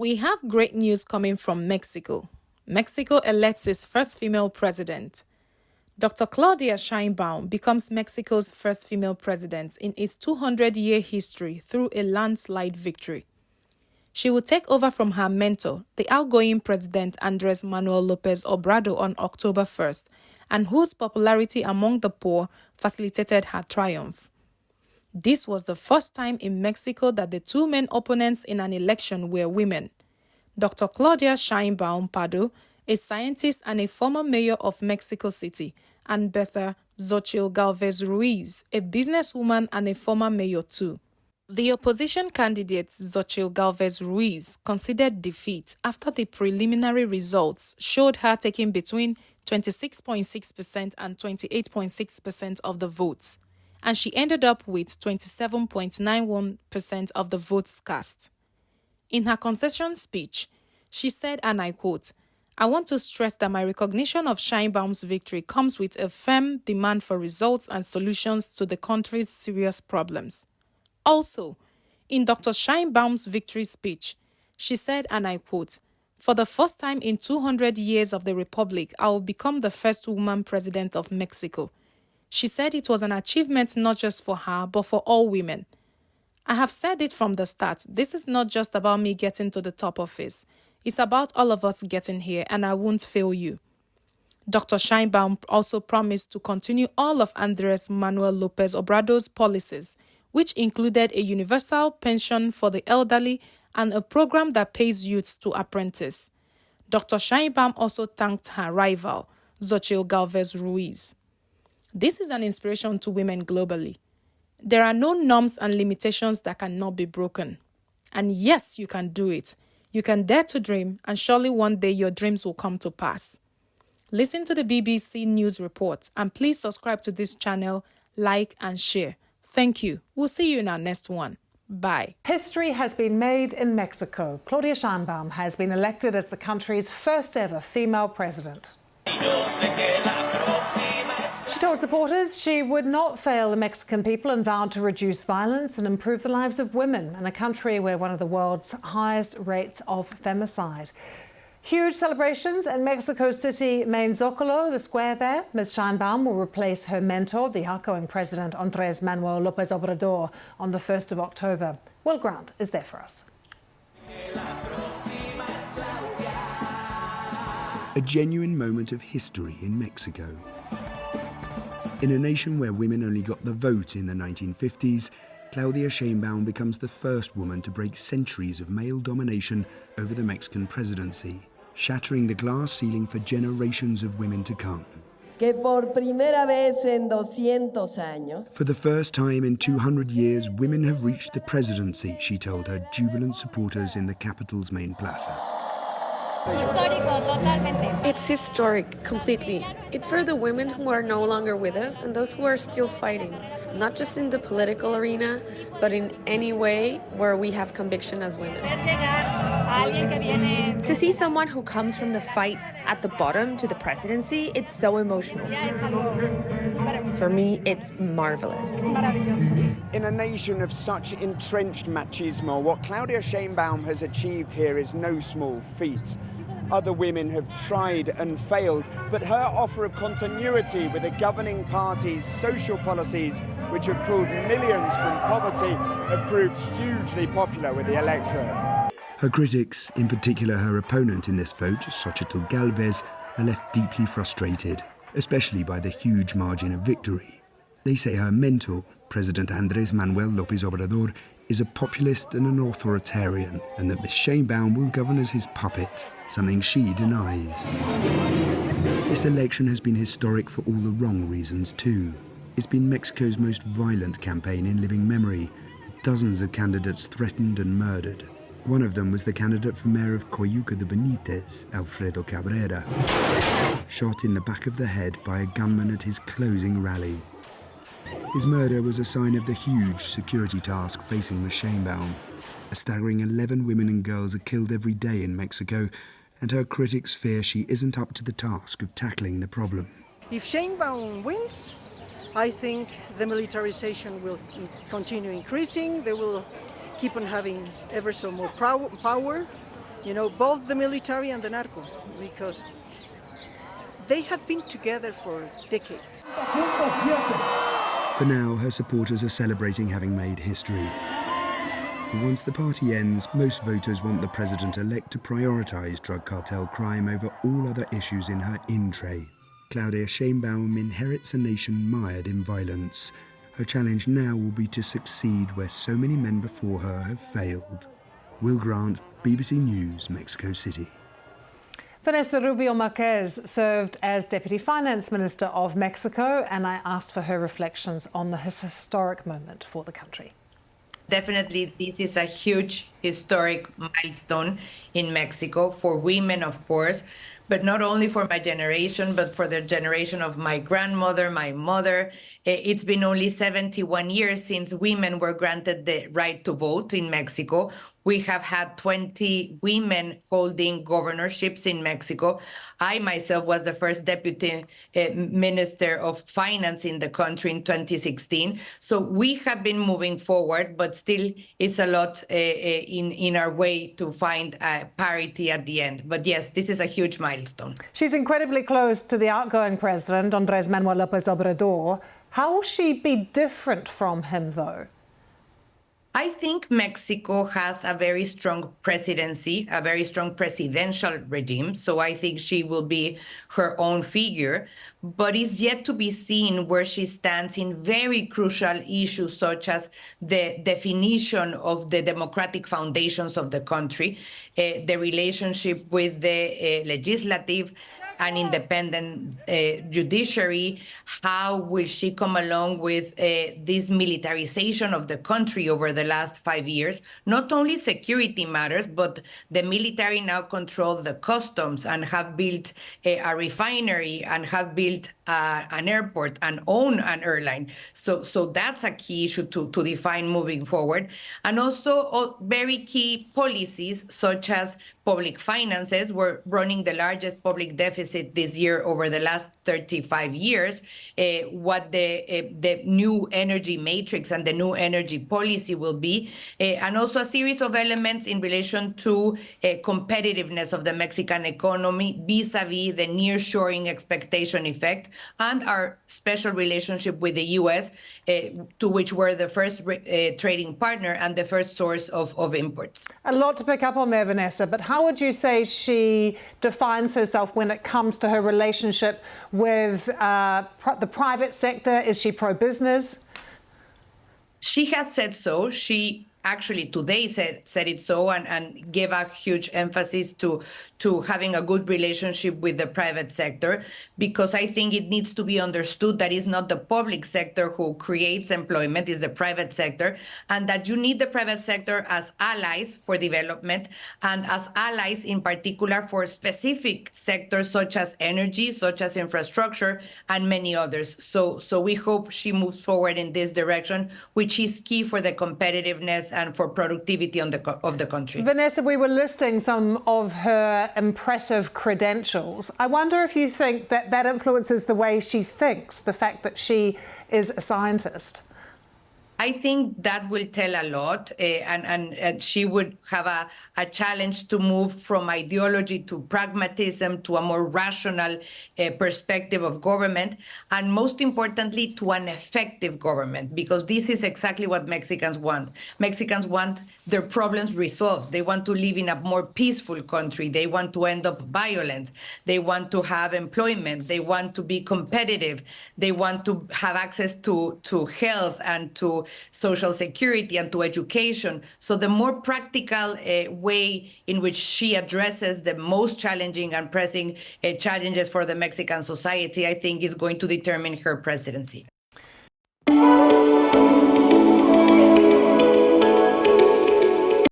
We have great news coming from Mexico. Mexico elects its first female president. Dr. Claudia Sheinbaum becomes Mexico's first female president in its 200-year history through a landslide victory. She will take over from her mentor, the outgoing president Andrés Manuel López Obrador, on October 1st, and whose popularity among the poor facilitated her triumph. This was the first time in Mexico that the two main opponents in an election were women. Dr. Claudia Sheinbaum Pardo, a scientist and a former mayor of Mexico City, and Bertha Xóchitl Gálvez Ruiz, a businesswoman and a former mayor too. The opposition candidate Xochitl Galvez Ruiz conceded defeat after the preliminary results showed her taking between 26.6% and 28.6% of the votes, and she ended up with 27.91% of the votes cast. In her concession speech, she said, and I quote, "I want to stress that my recognition of Sheinbaum's victory comes with a firm demand for results and solutions to the country's serious problems." Also, in Dr. Sheinbaum's victory speech, she said, and I quote, "For the first time in 200 years of the Republic, I will become the first woman president of Mexico." She said it was an achievement not just for her, but for all women. "I have said it from the start, this is not just about me getting to the top office. It's about all of us getting here, and I won't fail you." Dr. Sheinbaum also promised to continue all of Andrés Manuel López Obrador's policies, which included a universal pension for the elderly and a program that pays youths to apprentice. Dr. Sheinbaum also thanked her rival, Xochitl Galvez Ruiz. "This is an inspiration to women globally. There are no norms and limitations that cannot be broken. And yes, you can do it. You can dare to dream, and surely one day your dreams will come to pass." Listen to the BBC News report, and please subscribe to this channel, like and share. Thank you. We'll see you in our next one. Bye. History has been made in Mexico. Claudia Sheinbaum has been elected as the country's first ever female president. She told supporters she would not fail the Mexican people and vowed to reduce violence and improve the lives of women in a country where one of the world's highest rates of femicide. Huge celebrations in Mexico City main Zócalo, the square there. Ms. Sheinbaum will replace her mentor, the outgoing president Andrés Manuel López Obrador, on the 1st of October. Will Grant is there for us. A genuine moment of history in Mexico. In a nation where women only got the vote in the 1950s, Claudia Sheinbaum becomes the first woman to break centuries of male domination over the Mexican presidency, shattering the glass ceiling for generations of women to come. Que por primera vez en 200 años. For the first time in 200 years, women have reached the presidency, she told her jubilant supporters in the capital's main plaza. It's historic, completely. It's for the women who are no longer with us and those who are still fighting, not just in the political arena, but in any way where we have conviction as women. To see someone who comes from the fight at the bottom to the presidency, it's so emotional. For me, it's marvelous. In a nation of such entrenched machismo, what Claudia Sheinbaum has achieved here is no small feat. Other women have tried and failed, but her offer of continuity with the governing party's social policies, which have pulled millions from poverty, have proved hugely popular with the electorate. Her critics, in particular her opponent in this vote, Xochitl Galvez, are left deeply frustrated, especially by the huge margin of victory. They say her mentor, President Andrés Manuel López Obrador, is a populist and an authoritarian, and that Ms. Sheinbaum will govern as his puppet, something she denies. This election has been historic for all the wrong reasons too. It's been Mexico's most violent campaign in living memory, with dozens of candidates threatened and murdered. One of them was the candidate for mayor of Coyuca de Benítez, Alfredo Cabrera, shot in the back of the head by a gunman at his closing rally. His murder was a sign of the huge security task facing Ms. Sheinbaum. A staggering 11 women and girls are killed every day in Mexico, and her critics fear she isn't up to the task of tackling the problem. If Sheinbaum wins, I think the militarization will continue increasing. They will keep on having ever so more power. you know, both the military and the narco, because they have been together for decades. For now, her supporters are celebrating having made history. But once the party ends, most voters want the president-elect to prioritise drug cartel crime over all other issues in her in-tray. Claudia Sheinbaum inherits a nation mired in violence. Her challenge now will be to succeed where so many men before her have failed. Will Grant, BBC News, Mexico City. Vanessa Rubio Marquez served as Deputy Finance Minister of Mexico, and I asked for her reflections on this historic moment for the country. Definitely, this is a huge historic milestone in Mexico for women, of course, but not only for my generation, but for the generation of my grandmother, my mother. It's been only 71 years since women were granted the right to vote in Mexico. We have had 20 women holding governorships in Mexico. I myself was the first deputy minister of finance in the country in 2016. So we have been moving forward, but still it's a lot in our way to find parity at the end. But yes, this is a huge milestone. She's incredibly close to the outgoing president, Andrés López Obrador. How will she be different from him, though? I think Mexico has a very strong presidency, a very strong presidential regime. So I think she will be her own figure, but it's yet to be seen where she stands in very crucial issues, such as the definition of the democratic foundations of the country, the relationship with the legislative, an independent judiciary. How will she come along with this militarization of the country over the last 5 years? Not only security matters, but the military now control the customs and have built a refinery and have built an airport and own an airline. So that's a key issue to define moving forward. And also very key policies such as public finances. We're running the largest public deficit this year over the last 35 years. What the new energy matrix and the new energy policy will be, and also a series of elements in relation to competitiveness of the Mexican economy vis-a-vis the nearshoring expectation effect and our special relationship with the U.S., to which we're the first trading partner and the first source of imports. A lot to pick up on there, Vanessa, but how would you say she defines herself when it comes to her relationship with the private sector? Is she pro-business? She has said so. She actually today said it so and gave a huge emphasis to having a good relationship with the private sector, because I think it needs to be understood that it's not the public sector who creates employment, it's the private sector, and that you need the private sector as allies for development and as allies in particular for specific sectors such as energy, such as infrastructure, and many others. So we hope she moves forward in this direction, which is key for the competitiveness and for productivity of the country. Vanessa, we were listing some of her impressive credentials. I wonder if you think that that influences the way she thinks, the fact that she is a scientist. I think that will tell a lot, and she would have a challenge to move from ideology to pragmatism to a more rational perspective of government, and most importantly, to an effective government, because this is exactly what Mexicans want. Mexicans want their problems resolved. They want to live in a more peaceful country. They want to end up violence. They want to have employment. They want to be competitive. They want to have access to health and to social security and to education. So the more practical way in which she addresses the most challenging and pressing challenges for the Mexican society, I think is going to determine her presidency.